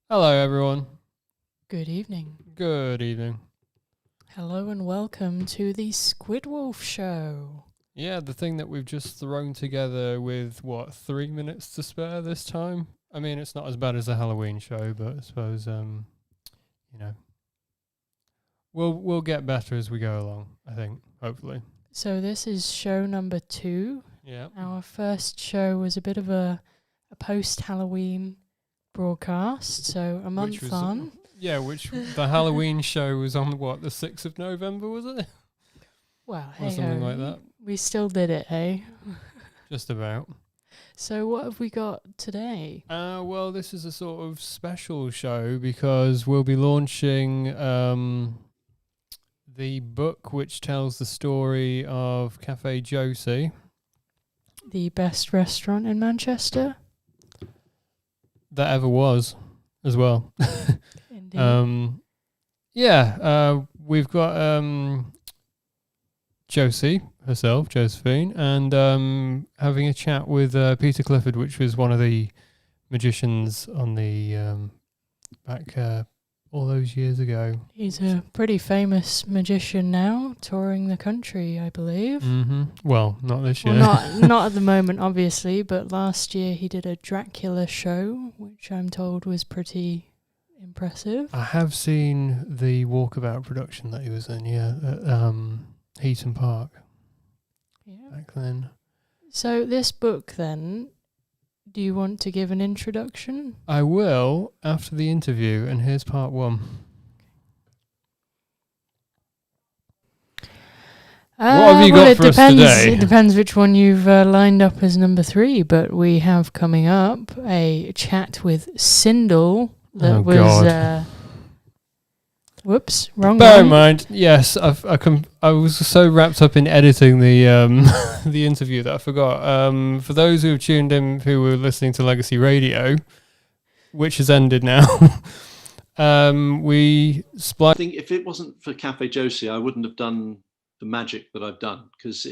Hello, everyone. Good evening. Good evening. Hello and welcome to the Squidwolf Show. Yeah, the thing that we've just thrown together with, 3 minutes to spare this time? I mean, it's not as bad as the Halloween show, but I suppose, we'll get better as we go along, I think, hopefully. So this is show number 2. Yeah. Our first show was a bit of a post-Halloween broadcast, so a month on. Which the Halloween show was on, the 6th of November, was it? Well, Or something like that. We still did it, eh? Just about. So what have we got today? Well, this is a sort of special show because we'll be launching the book which tells the story of Cafe Josie. The best restaurant in Manchester? That ever was, as well. Indeed. We've got Josie herself, Josephine, and having a chat with Peter Clifford, which was one of the magicians on the back all those years ago. He's a pretty famous magician now, touring the country, I believe. Mm-hmm. Well, not this year. Well, not at the moment, obviously, but last year he did a Dracula show, which I'm told was pretty impressive. I have seen the Walkabout production that he was in, at Heaton Park. Yeah. Back then. So this book, then, do you want to give an introduction? I will after the interview, and here's part 1. What have you got for us today? It depends which one you've lined up as number 3, but we have coming up a chat with Sindel that whoops, wrong Bear one. in mind, yes, I was so wrapped up in editing the the interview that I forgot. For those who have tuned in, who were listening to Legacy Radio, which has ended now, we I think if it wasn't for Cafe Josie, I wouldn't have done the magic that I've done because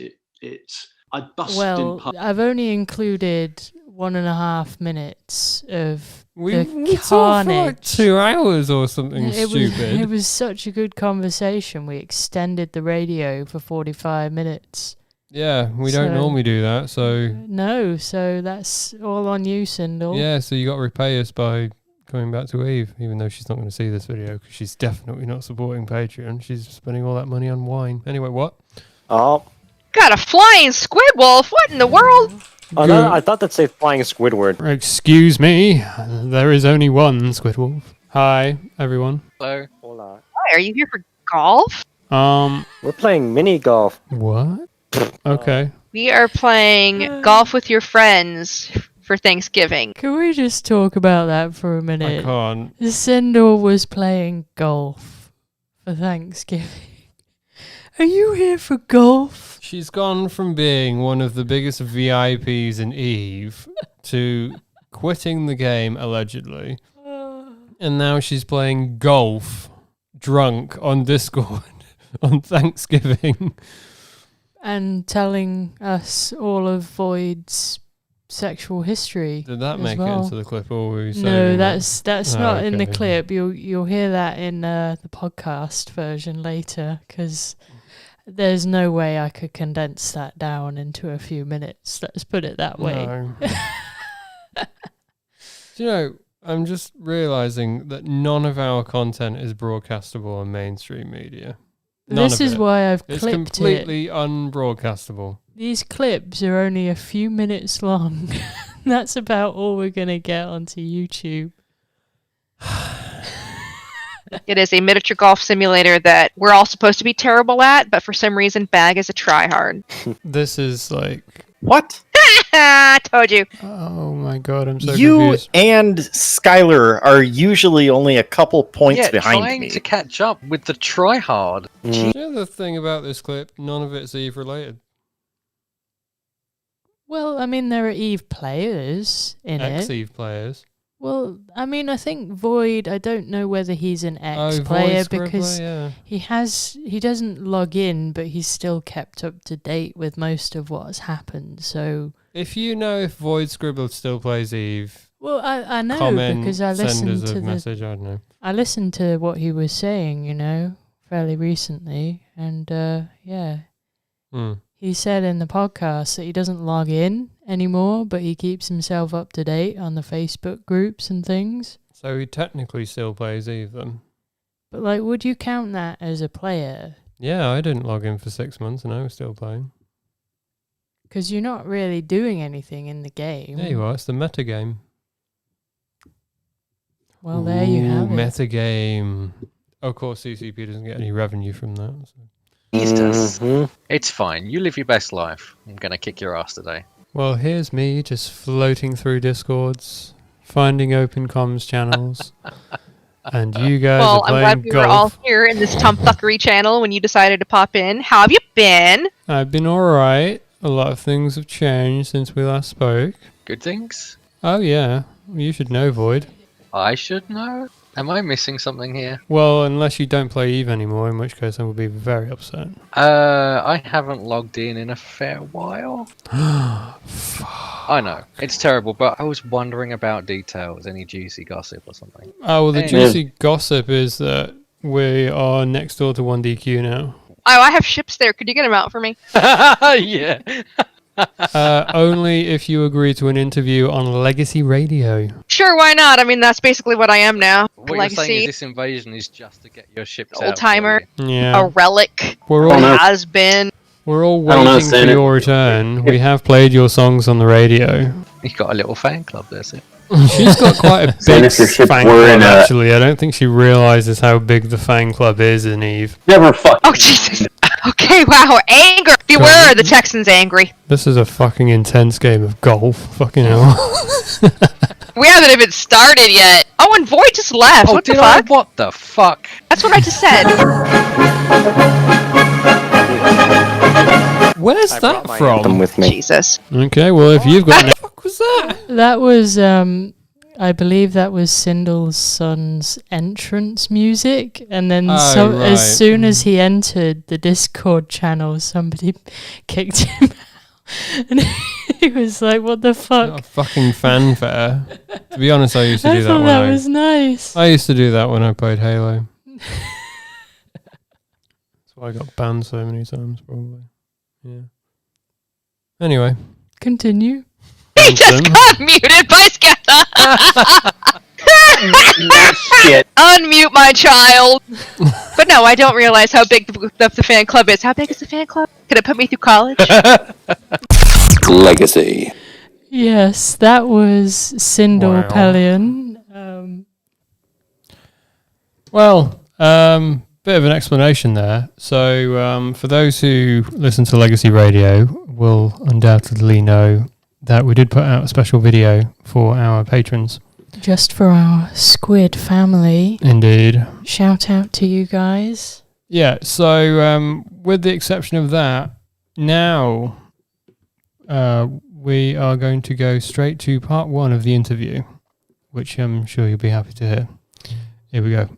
I busted in parts. I've only included 1.5 minutes of we the talked carnage. for like 2 hours or something stupid. It was such a good conversation. We extended the radio for 45 minutes. Yeah, we don't normally do that, so... No, so that's all on you, Sindel. Yeah, so you got to repay us by coming back to Eve, even though she's not going to see this video, because she's definitely not supporting Patreon. She's spending all that money on wine. Anyway, what? Oh. Got a flying Squidwolf? What in the world? Oh, no, I thought that'd say flying Squidward. Excuse me, there is only one Squidwolf. Hi, everyone. Hello. Hola. Hi, are you here for golf? We're playing mini golf. What? Okay. We are playing golf with your friends for Thanksgiving. Can we just talk about that for a minute? I can't. Sindel was playing golf for Thanksgiving. Are you here for golf? She's gone from being one of the biggest VIPs in Eve to quitting the game, allegedly. And now she's playing golf, drunk, on Discord on Thanksgiving. And telling us all of Void's sexual history. Did that make well. it into the clip, or were you saying No, that's not in the okay. clip. You'll hear that in the podcast version later, because there's no way I could condense that down into a few minutes. Let's put it that way. No. Do you know, I'm just realising that none of our content is broadcastable on mainstream media. This is why I've clipped it. It's completely unbroadcastable. These clips are only a few minutes long. That's about all we're going to get onto YouTube. It is a miniature golf simulator that we're all supposed to be terrible at, but for some reason Bag is a tryhard. This is like... What? Told you. Oh my god, I'm so You confused. and Skylar are usually only a couple points behind trying me. to catch up with the tryhard. Do you know the thing about this clip? None of it's Eve related. Well, I mean, there are Eve players in it. Ex-Eve players. Well, I mean, I think Void, I don't know whether he's an Void ex-player Scribbler, because yeah. he doesn't log in, but he's still kept up to date with most of what has happened. So If you know if Void Scribbler still plays Eve, Well, I know comment, because I send listened us to a message. I don't know. I listened to what he was saying, fairly recently, and yeah, he said in the podcast that he doesn't log in anymore, but he keeps himself up to date on the Facebook groups and things. So he technically still plays Eve then? But like, would you count that as a player? Yeah, I didn't log in for 6 months and I was still playing. Because you're not really doing anything in the game. There you are, it's the meta game. Well, there you have it. Meta game. Of course, CCP doesn't get any revenue from that. So. It's fine. You live your best life. I'm going to kick your ass today. Well, here's me just floating through Discords, finding open comms channels, and you guys are Well, I'm playing glad we were all here in this Tumfuckery channel when you decided to pop in. How have you been? I've been alright. A lot of things have changed since we last spoke. Good things? Oh yeah, you should know, Void. I should know? Am I missing something here? Well, unless you don't play Eve anymore, in which case I will be very upset. I haven't logged in a fair while. I know, it's terrible, but I was wondering about details, any juicy gossip or something. Oh, well, the juicy gossip is that we are next door to 1DQ now. Oh, I have ships there. Could you get them out for me? Yeah. Only if you agree to an interview on Legacy Radio. Sure, why not? I mean, that's basically what I am now. What Legacy, you're saying is this invasion is just to get your ships out. old timer, Yeah. a relic, We're all has been. We're all waiting for your return. We have played your songs on the radio. You've got a little fan club there, so. She's got quite a big fan club, actually. I don't think she realises how big the fan club is in Eve. Never fuck. Oh, Jesus. Okay, wow, anger. Beware, the Texans angry. This is a fucking intense game of golf. Fucking hell. We haven't even started yet. Oh, and Void just left. Oh, what the did I? fuck? What the fuck? That's what I just said. Where's that from? With me. Jesus. Okay, well, if you've got... What the fuck was that? That was, I believe that was Sindle's son's entrance music, and then right. as soon as he entered the Discord channel, somebody kicked him out, and he was like, "What the fuck?" Not a fucking fanfare. To be honest, I used to I do that thought when that was nice. I used to do that when I played Halo. That's why I got banned so many times, probably. Yeah. Anyway. Continue. He just got muted by Skepta. Shit. Unmute my child. But no, I don't realize how big the fan club is. How big is the fan club? Could it put me through college? Legacy. Yes, that was Sindel Wow. Pellion. Well, bit of an explanation there. So, for those who listen to Legacy Radio will undoubtedly know that we did put out a special video for our patrons. Just for our Squid family. Indeed. Shout out to you guys. Yeah, so with the exception of that, now we are going to go straight to part one of the interview, which I'm sure you'll be happy to hear. Here we go.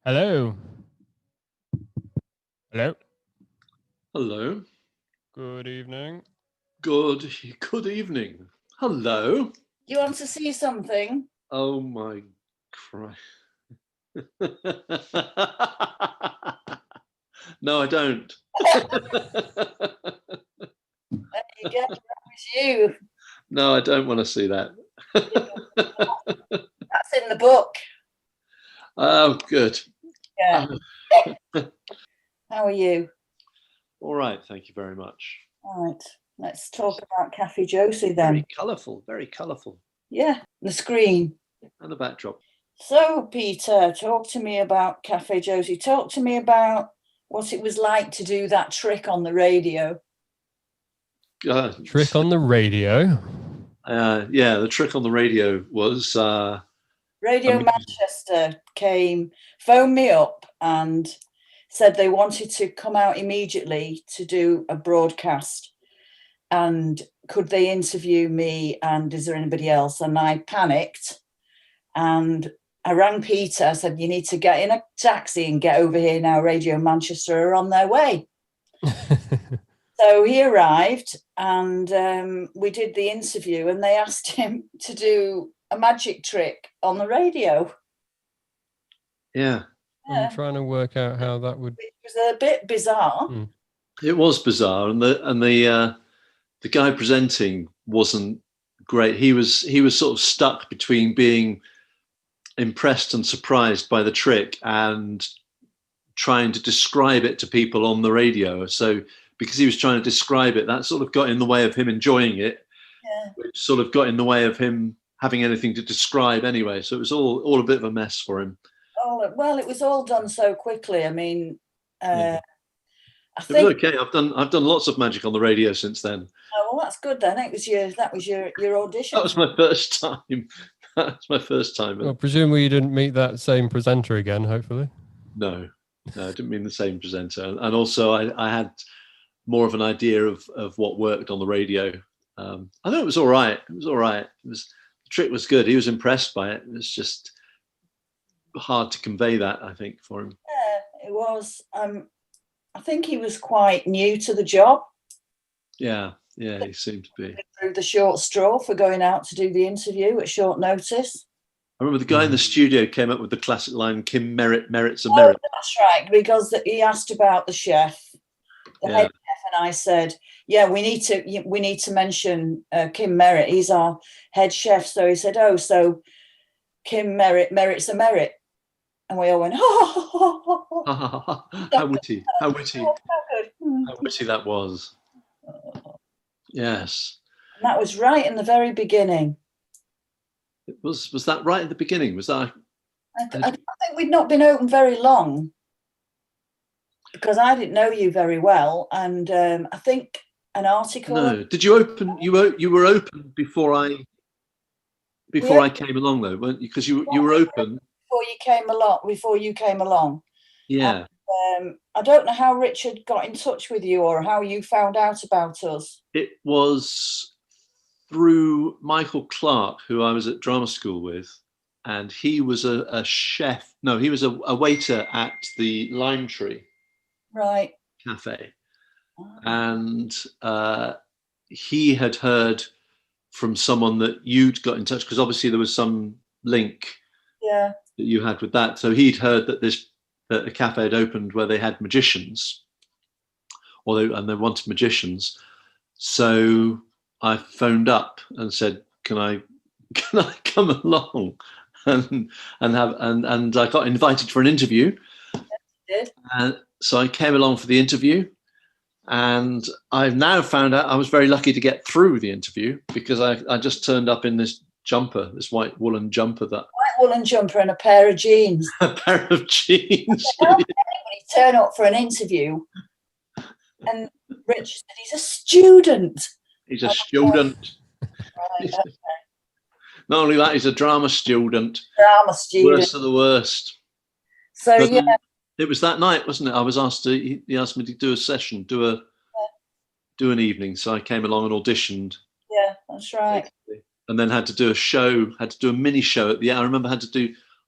Hello. Hello. Hello. Good evening. Good evening. Hello. You want to see something? Oh my Christ. No, I don't. There you go. That was you. No, I don't want to see that. That's in the book. Oh, good. Yeah. How are you? All right, thank you very much. All right. Let's talk about Cafe Josie then. Very colourful, very colourful. Yeah, the screen. And the backdrop. So, Peter, talk to me about Cafe Josie. Talk to me about what it was like to do that trick on the radio. Trick on the radio. Yeah, the trick on the radio was... Radio Manchester phoned me up and said they wanted to come out immediately to do a broadcast. and could they interview me, and is there anybody else? And I panicked and I rang Peter. I said, you need to get in a taxi and get over here now. Radio Manchester are on their way. So he arrived, and we did the interview, and they asked him to do a magic trick on the radio. Yeah. I'm trying to work out how that would. It was a bit bizarre. It was bizarre, and the guy presenting wasn't great. He was sort of stuck between being impressed and surprised by the trick and trying to describe it to people on the radio. So because he was trying to describe it, that sort of got in the way of him enjoying it, which sort of got in the way of him having anything to describe anyway. So it was all a bit of a mess for him. Oh, well, it was all done so quickly. I mean, I it think was okay. I've done lots of magic on the radio since then. Oh, well, that's good then. That was your audition. That was my first time. That's my first time. Well, presumably you didn't meet that same presenter again, hopefully. No, I didn't mean the same presenter. And also I had more of an idea of what worked on the radio. I thought it was all right. The trick was good. He was impressed by it. It was just hard to convey that, I think, for him. Yeah, it was. I think he was quite new to the job. Yeah, he seemed to be. Through the short straw for going out to do the interview at short notice. I remember the guy in the studio came up with the classic line, Kim Merritt merits a merit. That's right, because he asked about the chef, the head chef, and I said, yeah, we need to mention Kim Merritt. He's our head chef. So he said, oh, so Kim Merritt merits a merit. And we all went, oh. How witty that was. Yes. And that was right in the very beginning. It was that right at the beginning? Was that? I think we'd not been open very long because I didn't know you very well, and I think an article. No, did you open? You were open before I came along, though, weren't you? Because you were open before you came along. Yeah. And, I don't know how Richard got in touch with you or how you found out about us. It was through Michael Clark, who I was at drama school with, and he was a chef. No, he was a waiter at the Lime Tree Cafe. And he had heard from someone that you'd got in touch, because obviously there was some link that you had with that. So he'd heard that a cafe had opened where they had magicians, and they wanted magicians. So I phoned up and said, "Can I come along?" and I got invited for an interview. Yes, you did. And so I came along for the interview, and I've now found out I was very lucky to get through the interview because I just turned up in this jumper, this white woolen jumper And a pair of jeans. A pair of jeans. How can anybody turn up for an interview? And Rich said he's a student. He's a student. Right, okay. Not only that, he's a drama student. Worst of the worst. So but it was that night, wasn't it? I was asked he asked me to do a session, do an evening. So I came along and auditioned. Yeah, that's right. And then had to do a mini show at the end. I remember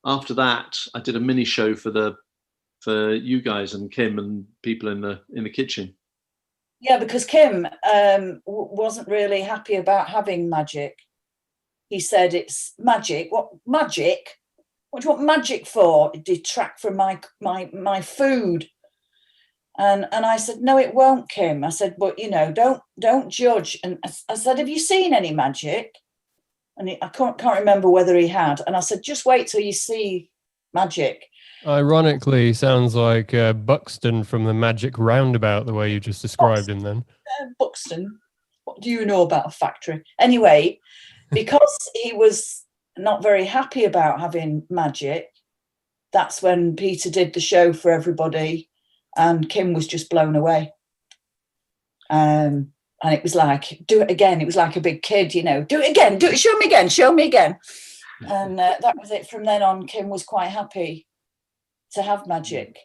after that, I did a mini show for you guys and Kim and people in the kitchen. Yeah, because Kim wasn't really happy about having magic. He said it's magic. What magic? What do you want magic for? It detract from my food. And I said, no, it won't, Kim. I said, but don't judge. And I said, have you seen any magic? And I can't remember whether he had. And I said, just wait till you see magic. Ironically, sounds like Buxton from the Magic Roundabout, the way you just described him then. Buxton, what do you know about a factory? Anyway, because he was not very happy about having magic, that's when Peter did the show for everybody and Kim was just blown away. And it was like, do it again. It was like a big kid, do it again, do it, show me again. And that was it. From then on, Kim was quite happy to have magic.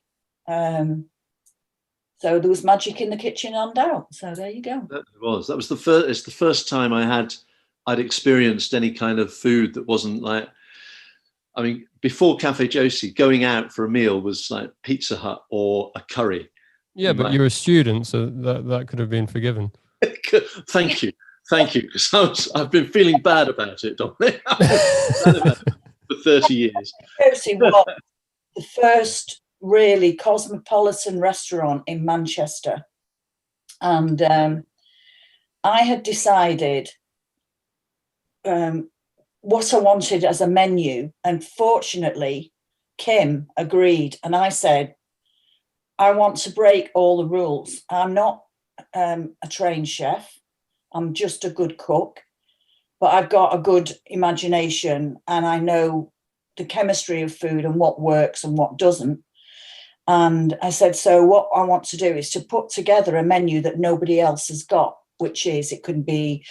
So there was magic in the kitchen and out. So there you go. That was. That was the first. It's the first time I'd experienced any kind of food that wasn't like. I mean, before Cafe Josie, going out for a meal was like Pizza Hut or a curry. Yeah, but you're a student, so that could have been forgiven. Thank you, because I've been feeling bad about it, Dominic. For 30 years. Josie was the first really cosmopolitan restaurant in Manchester, and I had decided what I wanted as a menu, and fortunately Kim agreed, and I said, I want to break all the rules. I'm not a trained chef, I'm just a good cook, but I've got a good imagination and I know the chemistry of food and what works and what doesn't. And I said, so what I want to do is to put together a menu that nobody else has got, which is, it could be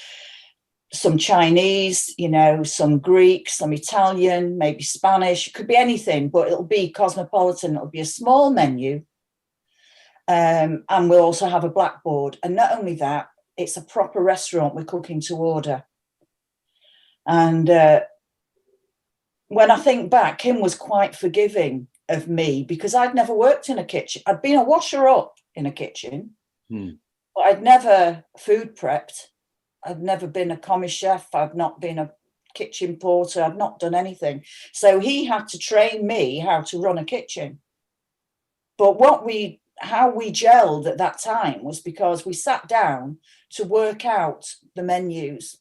some Chinese, some Greek, some Italian, maybe Spanish. It could be anything, but it'll be cosmopolitan. It'll be a small menu. And we'll also have a blackboard. And not only that, it's a proper restaurant. We're cooking to order. And when I think back, Kim was quite forgiving of me because I'd never worked in a kitchen. I'd been a washer-up in a kitchen, but I'd never food prepped. I'd never been a commis chef. I've not been a kitchen porter. I've not done anything. So he had to train me how to run a kitchen. But how we gelled at that time was because we sat down to work out the menus.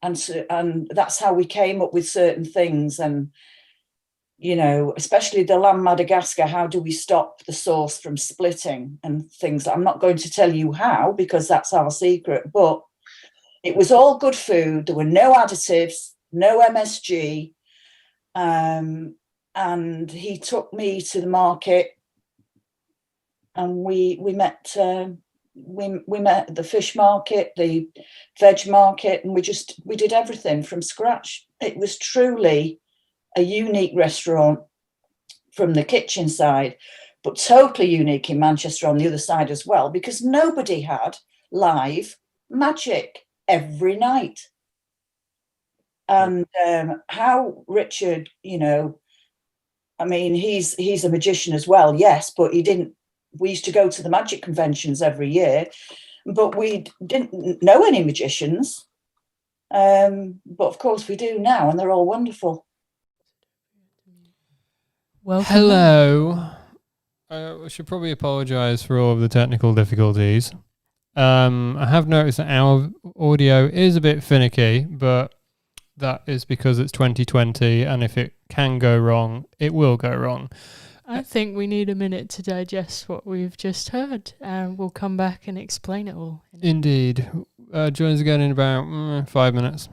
And that's how we came up with certain things. And, especially the lamb Madagascar, how do we stop the sauce from splitting and things? I'm not going to tell you how, because that's our secret, but it was all good food. There were no additives, no MSG. And he took me to the market and we met at the fish market, the veg market, and we did everything from scratch. It was truly a unique restaurant from the kitchen side, but totally unique in Manchester on the other side as well, because nobody had live magic every night. And how Richard, he's a magician as well, yes, but we used to go to the magic conventions every year, but we didn't know any magicians. But of course we do now, and they're all wonderful. Welcome. Hello. I should probably apologise for all of the technical difficulties. I have noticed that our audio is a bit finicky, but that is because it's 2020, and if it can go wrong, it will go wrong. I think we need a minute to digest what we've just heard, and we'll come back and explain it all. Indeed. Join us again in about 5 minutes.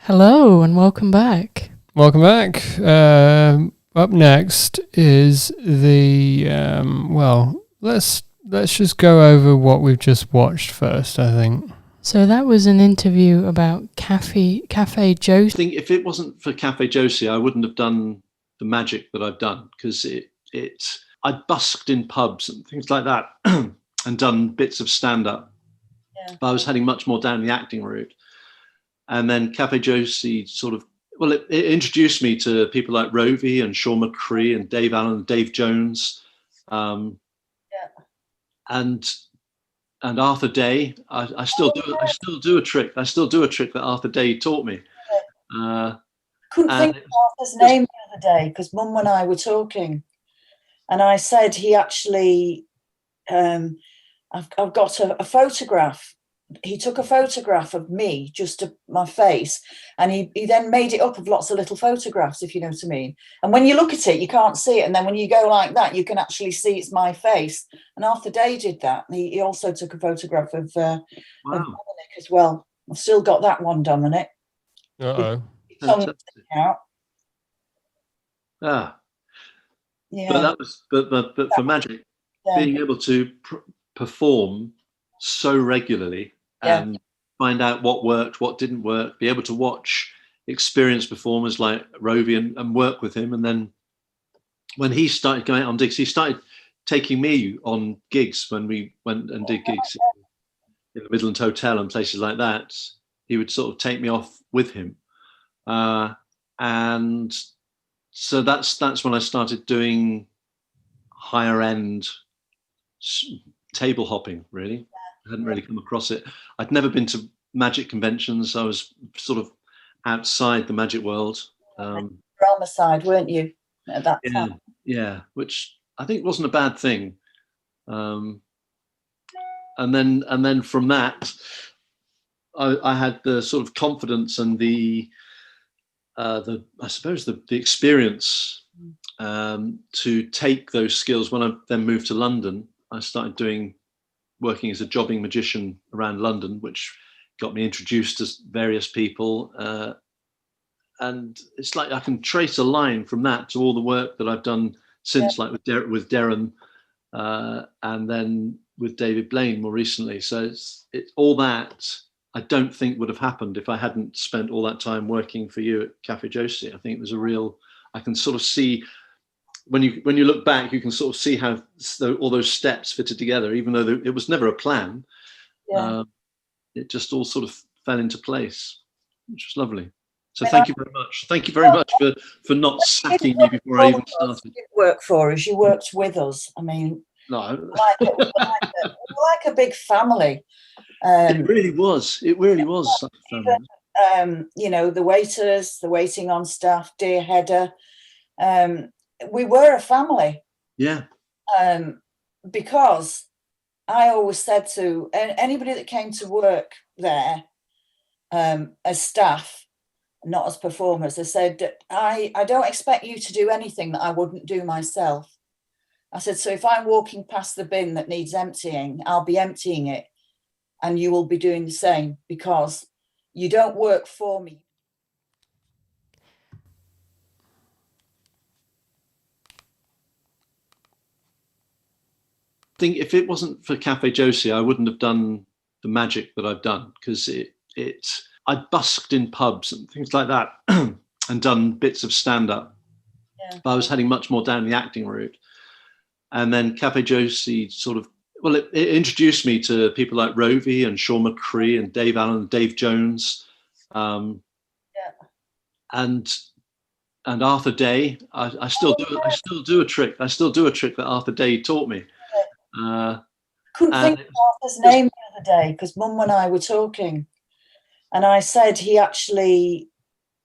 Hello and welcome back. Welcome back. Up next is the let's just go over what we've just watched first, I think. So that was an interview about Cafe I Josie. think if it wasn't for Cafe Josie, I wouldn't have done the magic that I've done, because I busked in pubs and things like that and done bits of stand-up. Yeah. But I was heading much more down the acting route. And then Cafe Josie sort of, it introduced me to people like Rovi and Sean McCree and Dave Allen and Dave Jones. And Arthur Day. I still do a trick that Arthur Day taught me. Couldn't think of Arthur's name the other day because Mum and I were talking, and I said he actually, I've got a photograph. He took a photograph of me, just to my face, and he then made it up of lots of little photographs, if you know what I mean. And when you look at it, you can't see it, and then when you go like that, you can actually see it's my face. And Arthur Day did that. And he also took a photograph of Dominic as well. I've still got that one, Dominic. Uh-oh. Out. Yeah. Yeah. But that was but for magic, being able to perform so regularly and find out what worked, what didn't work, be able to watch experienced performers like Rovi and work with him. And then when he started going out on gigs, he started taking me on gigs when we went and did gigs in the Midland Hotel and places like that. He would sort of take me off with him. And so that's when I started doing higher end table hopping, really. I hadn't really come across it. I'd never been to magic conventions. I was sort of outside the magic world. Drama side, weren't you, at that time? Yeah, which I think wasn't a bad thing. And then from that, I had the sort of confidence and the I suppose the experience to take those skills. When I then moved to London, I started working as a jobbing magician around London, which got me introduced to various people. And it's like I can trace a line from that to all the work that I've done since, like with Darren, and then with David Blaine more recently. So it's all that I don't think would have happened if I hadn't spent all that time working for you at Cafe Josie. I think there's I can sort of see, when you look back, you can sort of see how all those steps fitted together, even though it was never a plan. It just all sort of fell into place, which was lovely. So thank you very much. Thank you very much for not sacking me before I even started. You didn't work for us, you worked with us. I mean, no, we're like a big family. It really was. It really was. You know, the waiters, the waiting on staff, dear Hedda. We were a family. Yeah. Because I always said to anybody that came to work there as staff, not as performers, I said, I don't expect you to do anything that I wouldn't do myself. I said, so if I'm walking past the bin that needs emptying, I'll be emptying it. And you will be doing the same, because you don't work for me. I think if it wasn't for Cafe Josie, I wouldn't have done the magic that I've done, because I'd busked in pubs and things like that and done bits of stand-up. But I was heading much more down the acting route. And then Cafe Josie sort of, it introduced me to people like Rovi and Sean McCree and Dave Allen and Dave Jones. And Arthur Day. I still do a trick that Arthur Day taught me. Couldn't think of Arthur's name the other day because Mum and I were talking, and I said he actually,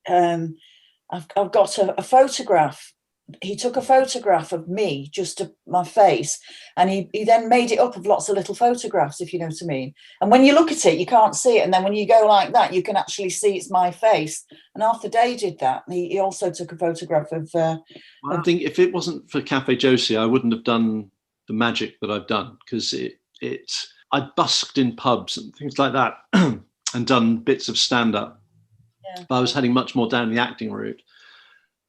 I've got a photograph. He took a photograph of me, just to my face, and he then made it up of lots of little photographs, if you know what I mean. And when you look at it, you can't see it, and then when you go like that, you can actually see it's my face. And Arthur Day did that. He also took a photograph of. I think if it wasn't for Cafe Josie, I wouldn't have done the magic that I've done, because I'd busked in pubs and things like that and done bits of stand-up. but I was heading much more down the acting route.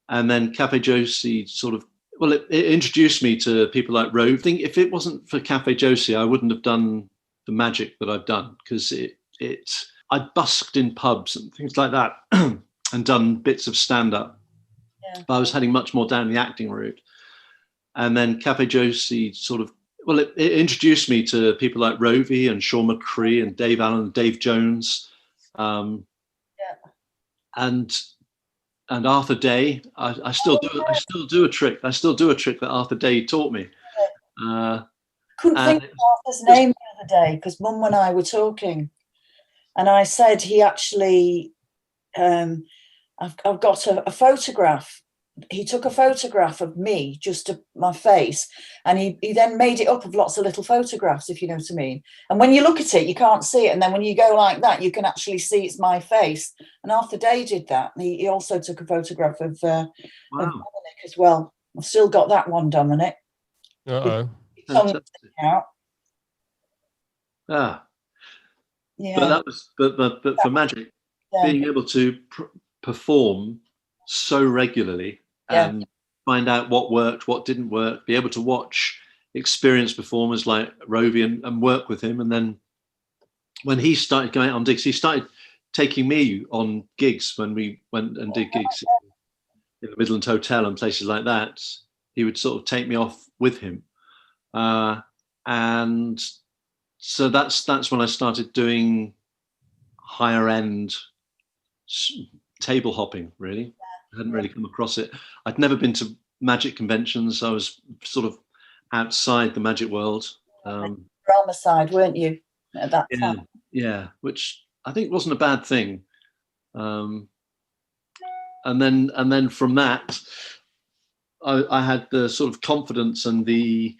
And then Cafe Josie sort of, well, it introduced me to people like Rove. I think if it wasn't for Cafe Josie, I wouldn't have done the magic that I've done, because I busked in pubs and things like that and done bits of stand-up. Yeah. But I was heading much more down the acting route. And then Cafe Josie sort of, well, it introduced me to people like Rovey and Sean McCree and Dave Allen and Dave Jones. And Arthur Day. I still do a trick that Arthur Day taught me. Couldn't think of Arthur's name the other day because Mum and I were talking, and I said he actually, I've got a photograph. He took a photograph of me, just my face, and he then made it up of lots of little photographs, if you know what I mean. And when you look at it, you can't see it. And then when you go like that, you can actually see it's my face. And Arthur Day did that. And he also took a photograph of Dominic as well. I've still got that one, Dominic. Uh-oh. Out. Yeah. But that was, but for magic, being able to perform so regularly and find out what worked, what didn't work, be able to watch experienced performers like Rovey and work with him. And then when he started going out on gigs, he started taking me on gigs when we went and did gigs in the Midland Hotel and places like that. He would sort of take me off with him. And so that's when I started doing higher end table hopping, really. I hadn't really come across it. I'd never been to magic conventions. I was sort of outside the magic world. Drama side, weren't you, at that time? Yeah, which I think wasn't a bad thing. And then from that, I had the sort of confidence and the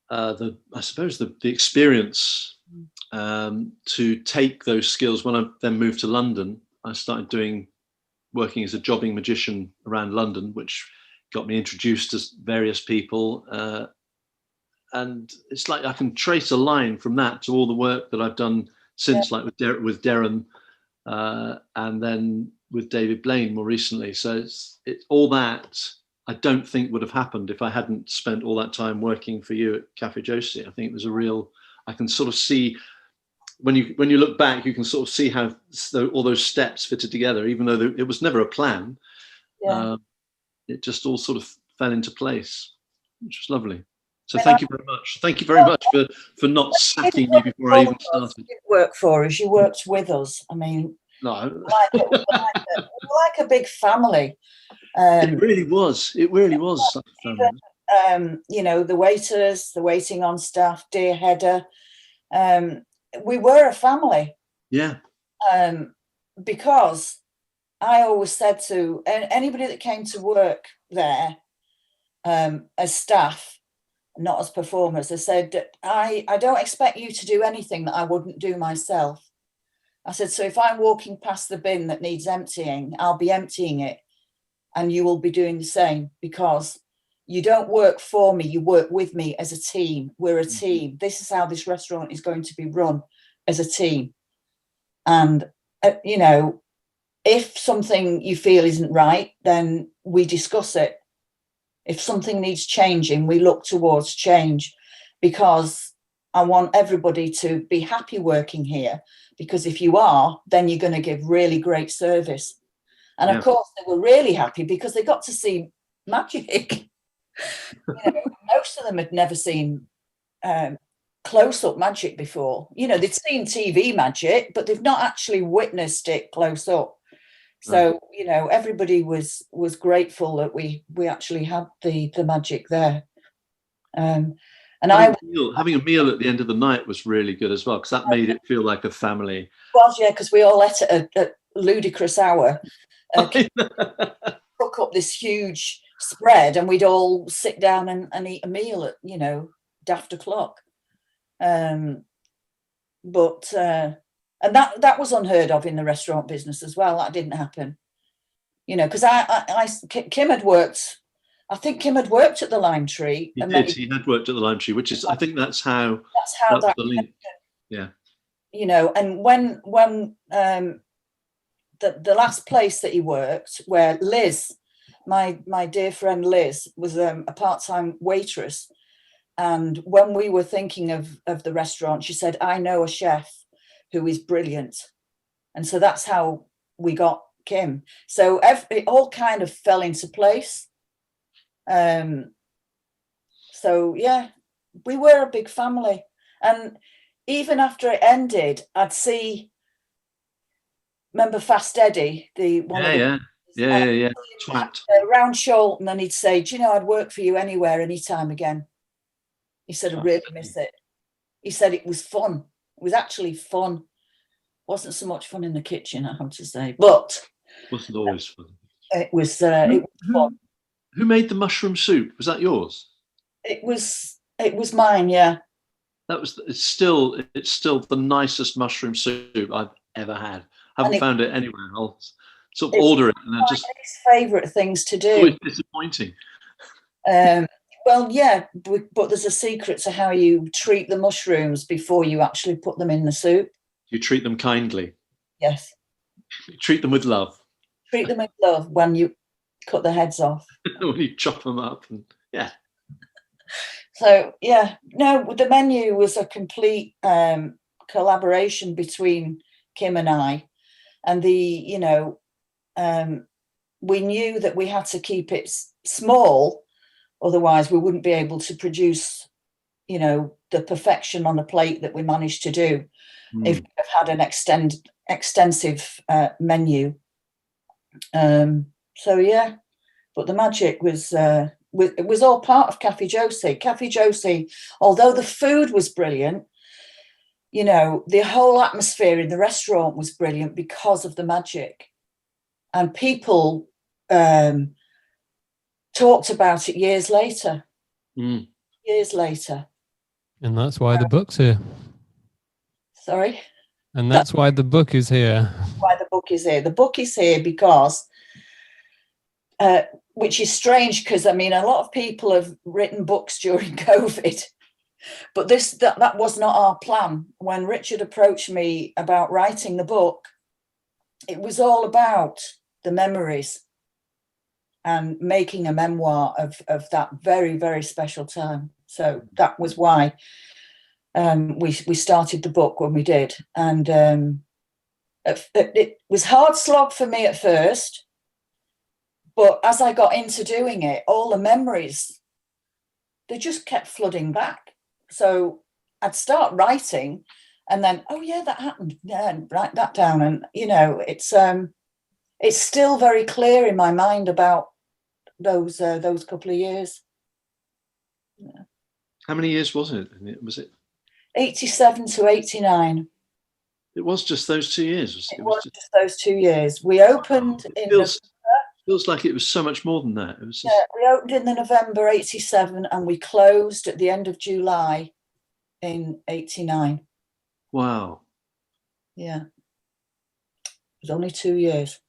I suppose the experience to take those skills. When I then moved to London, I started working as a jobbing magician around London, which got me introduced to various people. And it's like I can trace a line from that to all the work that I've done since, like with Darren, and then with David Blaine more recently. So it's all that I don't think would have happened if I hadn't spent all that time working for you at Cafe Josie. I think there's I can sort of see, when you look back, you can sort of see how all those steps fitted together, even though it was never a plan. It just all sort of fell into place, which was lovely. So thank you very much. Thank you very much for not sacking me before I even started. You didn't work for us, you worked with us. I mean, no. we're like a big family. It really was. It really was. You know, the waiters, the waiting on staff, dear Hedda. We were a family. Yeah. Because I always said to anybody that came to work there as staff, not as performers, I said, I don't expect you to do anything that I wouldn't do myself. I said, so if I'm walking past the bin that needs emptying, I'll be emptying it and you will be doing the same, because you don't work for me, you work with me as a team. We're a team. This is how this restaurant is going to be run, as a team. And, you know, if something you feel isn't right, then we discuss it. If something needs changing, we look towards change, because I want everybody to be happy working here, because if you are, then you're going to give really great service. And of course, they were really happy because they got to see magic. You know, most of them had never seen close-up magic before. You know, they'd seen TV magic, but they've not actually witnessed it close up. So, you know, everybody was grateful that we actually had the magic there. And having a meal at the end of the night was really good as well, because that made it feel like a family. Well, yeah, because we all ate at a ludicrous hour. Cook up this huge spread, and we'd all sit down and eat a meal at, you know, daft o'clock. And that was unheard of in the restaurant business as well. That didn't happen, you know, because Kim had worked. I think Kim had worked at the Lime Tree. He did. He had worked at the Lime Tree, which is, I think that's how that the link. Yeah. You know, and when the last place that he worked, where Liz, my dear friend Liz, was a part-time waitress. And when we were thinking of the restaurant, she said, I know a chef who is brilliant. And so that's how we got Kim. So it all kind of fell into place. So, yeah, we were a big family. And even after it ended, I'd see, remember Fast Eddie, the one Yeah. Twat. Around Sholt, and then he'd say, do you know, I'd work for you anywhere, anytime again. He said, I really miss it. He said it was fun. It was actually fun. Wasn't so much fun in the kitchen, I have to say, but Wasn't always fun. It was fun. Who made the mushroom soup? Was that yours? It was mine, yeah. It's still the nicest mushroom soup I've ever had. I haven't found it anywhere. I'll sort of order it, and then just favourite things to do. Always disappointing. Well, yeah, but there's a secret to how you treat the mushrooms before you actually put them in the soup. You treat them kindly. Yes. You treat them with love. Treat them with love when you cut the heads off. When you chop them up, and yeah. So yeah, no, the menu was a complete collaboration between Kim and I, and we knew that we had to keep it small, otherwise we wouldn't be able to produce, the perfection on the plate that we managed to do if we had an extensive menu. So yeah, but the magic was. It was all part of Cafe Josie. Cafe Josie, although the food was brilliant, the whole atmosphere in the restaurant was brilliant because of the magic. And people talked about it years later. Years later. And that's why the book's here. Sorry? And that's why the book is here. Why the book is here. The book is here because... which is strange because, a lot of people have written books during COVID, but that was not our plan. When Richard approached me about writing the book, it was all about the memories and making a memoir of that very, very special time. So that was why we started the book when we did. And it was hard slog for me at first. But as I got into doing it, all the memories, they just kept flooding back. So I'd start writing and then, oh yeah, that happened. Yeah, and write that down. And, it's still very clear in my mind about those couple of years. Yeah. How many years was it? Was it 87 to 89? It was just those 2 years. It was just those 2 years. We opened Feels like it was so much more than that. It was just... Yeah, we opened in the November 87 and we closed at the end of July in 89. Wow. Yeah. It was only 2 years.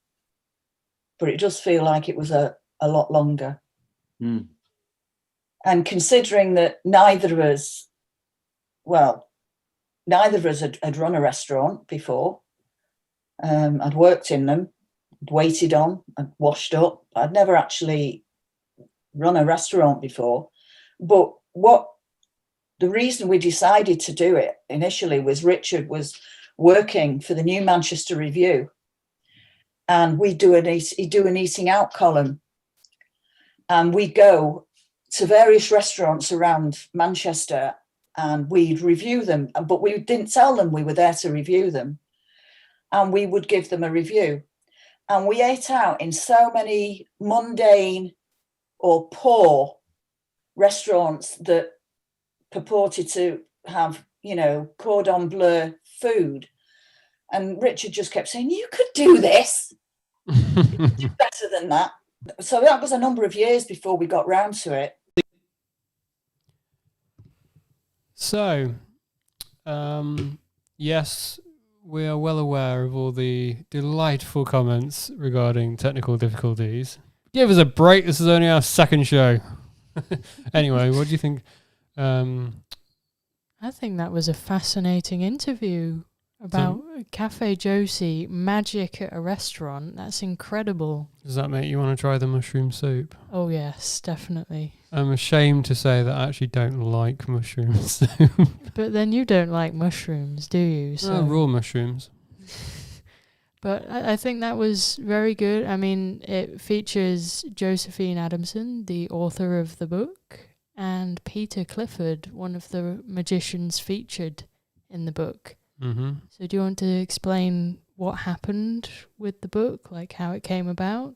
But it does feel like it was a lot longer. And considering that neither of us had run a restaurant before. I'd worked in them. Waited on and washed up. I'd never actually run a restaurant before. But the reason we decided to do it initially was Richard was working for the New Manchester Review, and he'd do an eating out column, and we'd go to various restaurants around Manchester and we'd review them, but we didn't tell them we were there to review them, and we would give them a review. And we ate out in so many mundane or poor restaurants that purported to have, cordon bleu food. And Richard just kept saying, you could do this. You could do better than that. So that was a number of years before we got round to it. So, yes, we are well aware of all the delightful comments regarding technical difficulties. Give us a break. This is only our second show. Anyway, what do you think? I think that was a fascinating interview. About Cafe Josie, magic at a restaurant. That's incredible. Does that make you want to try the mushroom soup? Oh, yes, definitely. I'm ashamed to say that I actually don't like mushroom soup. But then you don't like mushrooms, do you? So. Raw mushrooms. But I think that was very good. I mean, it features Josephine Adamson, the author of the book, and Peter Clifford, one of the magicians featured in the book. Mm-hmm. So do you want to explain what happened with the book, like how it came about?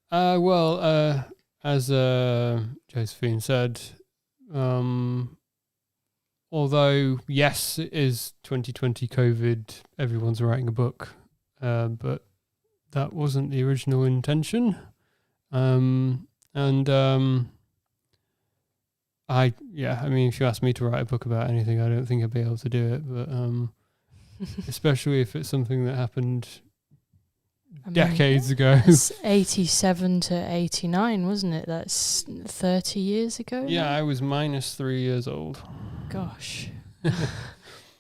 As Josephine said, although, yes, it is 2020 COVID, everyone's writing a book, but that wasn't the original intention. I mean, if you asked me to write a book about anything, I don't think I'd be able to do it, but especially if it's something that happened decades ago. It's 87 to 89, wasn't it? That's 30 years ago. Yeah, now? I was minus 3 years old. Gosh.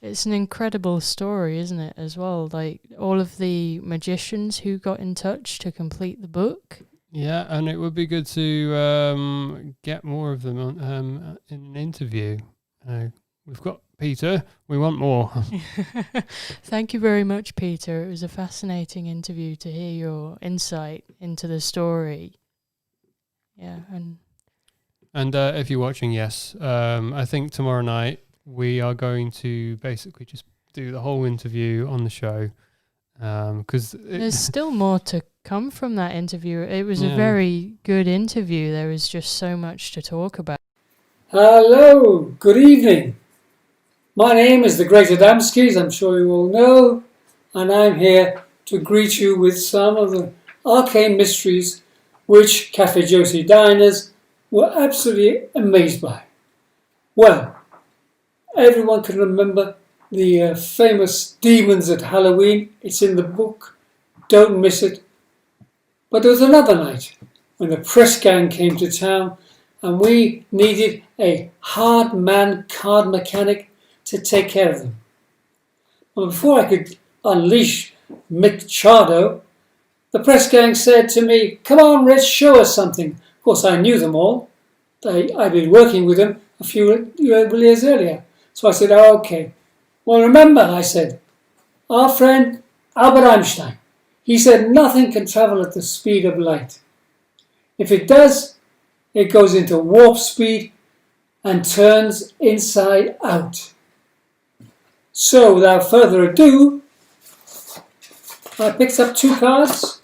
It's an incredible story, isn't it, as well? Like, all of the magicians who got in touch to complete the book. Yeah, and it would be good to get more of them on, in an interview. We've got Peter. We want more. Thank you very much, Peter. It was a fascinating interview to hear your insight into the story. Yeah, and if you're watching, yes, I think tomorrow night we are going to basically just do the whole interview on the show. Because there's still more to come from that interview. It was a very good interview. There was just so much to talk about. Hello, good evening. My name is the Great Adamski, as I'm sure you all know, and I'm here to greet you with some of the arcane mysteries which Cafe Josie diners were absolutely amazed by. Well, everyone can remember the famous demons at Halloween. It's in the book. Don't miss it. But there was another night when the press gang came to town and we needed a hard man card mechanic to take care of them. Well, before I could unleash Mick Chardo, the press gang said to me, "Come on, Rich, show us something." Of course, I knew them all. I'd been working with them a few years earlier. So I said, "Oh, okay. Well, remember," I said, "our friend Albert Einstein. He said nothing can travel at the speed of light. If it does, it goes into warp speed and turns inside out." So, without further ado, I picked up 2 cards,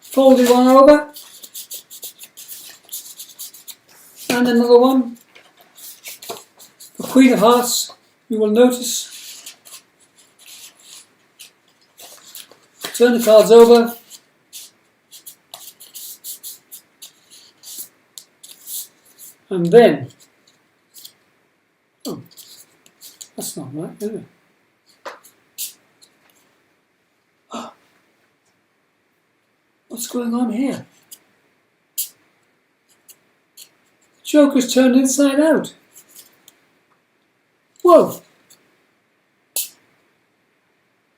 folded one over, and another one. The Queen of Hearts, you will notice. Turn the cards over. And then, oh, that's not right, is it? Oh, what's going on here? The Joker's turned inside out. Whoa!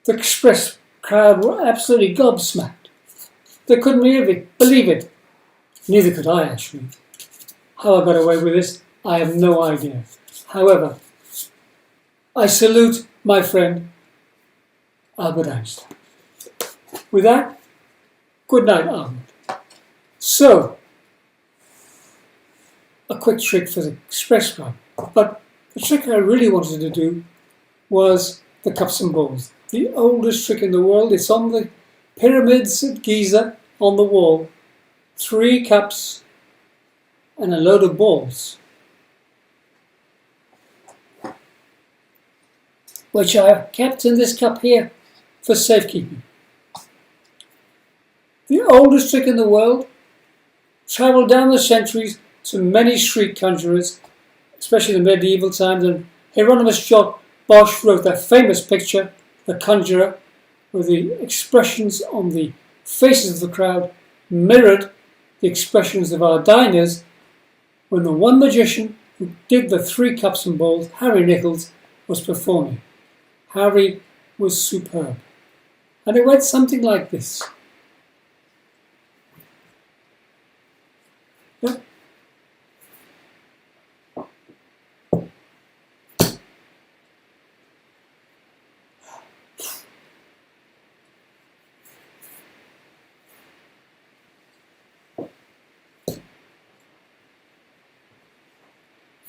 The Express crowd were absolutely gobsmacked. They couldn't believe it. Neither could I, actually. How I got away with this, I have no idea. However, I salute my friend Albert Einstein. With that, good night, Albert. So, a quick trick for the Express Club. But the trick I really wanted to do was the cups and bowls. The oldest trick in the world. It's on the pyramids at Giza on the wall. 3 cups and a load of balls, which I kept in this cup here for safekeeping. The oldest trick in the world travelled down the centuries to many street conjurers, especially in the medieval times, and Hieronymus Bosch wrote that famous picture, The Conjurer, where the expressions on the faces of the crowd mirrored the expressions of our diners when the one magician who did the 3 cups and bowls, Harry Nichols, was performing. Harry was superb. And it went something like this. Yeah.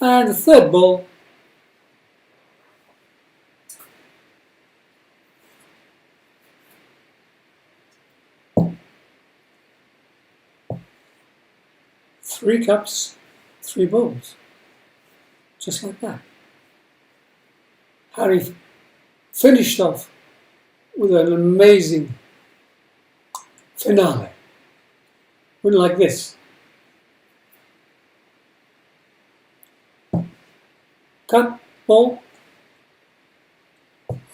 And the third ball. Three cups, three balls. Just like that. Harry finished off with an amazing finale. Went like this. Cup, ball.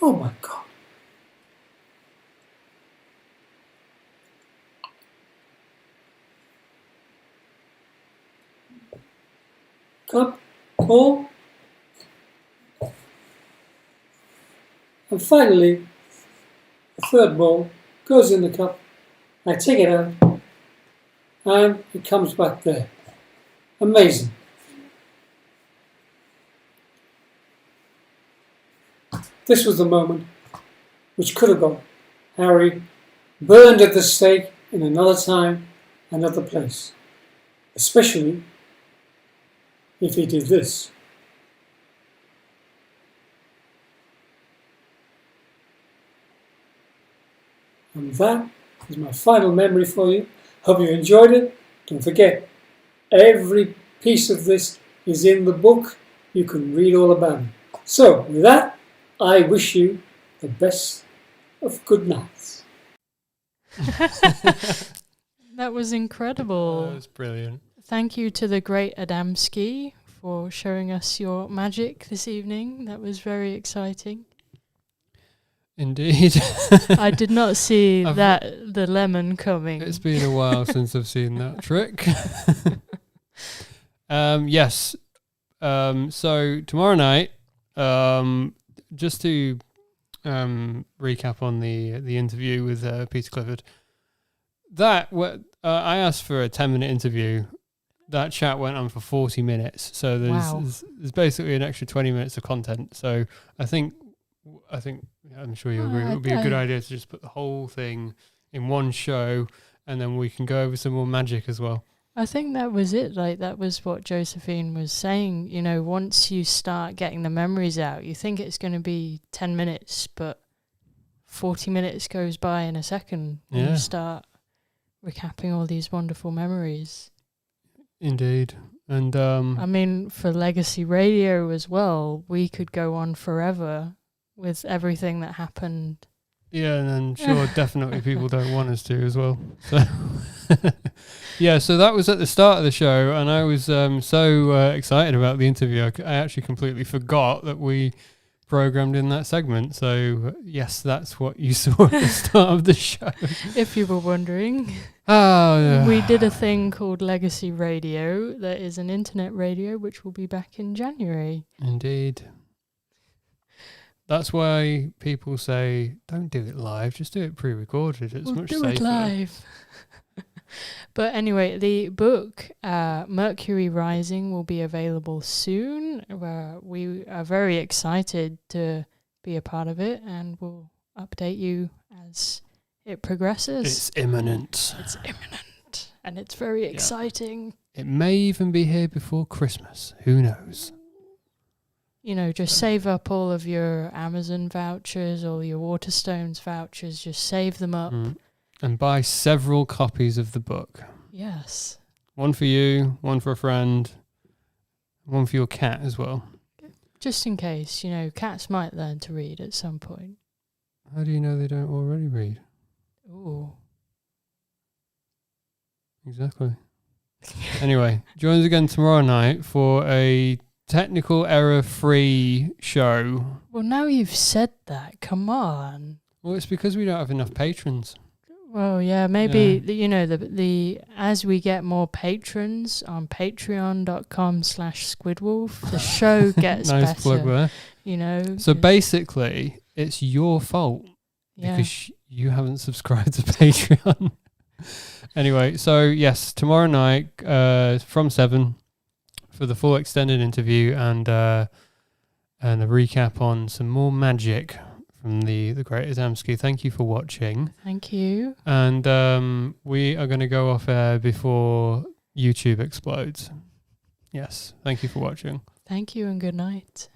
Oh my God. Cup, ball. And finally, the third ball goes in the cup. I take it out and it comes back there. Amazing. This was the moment which could have got Harry burned at the stake in another time, another place. Especially if he did this. And that is my final memory for you. Hope you enjoyed it. Don't forget, every piece of this is in the book. You can read all about it. So, with that, I wish you the best of good nights. That was incredible. That was brilliant. Thank you to the great Adamski for showing us your magic this evening. That was very exciting. Indeed. I did not see the lemon coming. It's been a while since I've seen that trick. Yes. So tomorrow night, just to recap on the interview with Peter Clifford, I asked for a 10-minute interview. That chat went on for 40 minutes. So there's basically an extra 20 minutes of content. So I think I'm sure you'll agree. It would be a good idea to just put the whole thing in one show, and then we can go over some more magic as well. I think that was it. Like, that was what Josephine was saying. You know, once you start getting the memories out, you think it's going to be 10 minutes, but 40 minutes goes by in a second when you start recapping all these wonderful memories. Indeed. And I mean, for Legacy Radio as well, we could go on forever with everything that happened. Yeah, and I'm sure definitely people don't want us to as well. So so that was at the start of the show, and I was so excited about the interview. I actually completely forgot that we programmed in that segment. So yes, that's what you saw at the start of the show. If you were wondering. Oh, yeah. We did a thing called Legacy Radio. That is an internet radio, which will be back in January. Indeed. That's why people say, don't do it live, just do it pre-recorded. It's much safer. Do it live. But anyway, the book, Mercury Rising, will be available soon. We are very excited to be a part of it, and we'll update you as it progresses. It's imminent. It's imminent, and it's very exciting. It may even be here before Christmas. Who knows? You know, just save up all of your Amazon vouchers, all your Waterstones vouchers, just save them up. And buy several copies of the book. Yes. One for you, one for a friend, one for your cat as well. Just in case, you know, cats might learn to read at some point. How do you know they don't already read? Ooh. Exactly. Anyway, join us again tomorrow night for a technical error-free show. Well, now you've said that, come on. Well, it's because we don't have enough patrons. Well, yeah, maybe the as we get more patrons on patreon.com/Squidwolf, the show gets Nice better. plug there. So 'cause- basically, it's your fault yeah. because you haven't subscribed to Patreon. Anyway, so yes, tomorrow night from 7 for the full extended interview and a recap on some more magic from the Great Adamski. Thank you for watching. Thank you. And we are going to go off air before YouTube explodes. Yes, thank you for watching. Thank you and good night.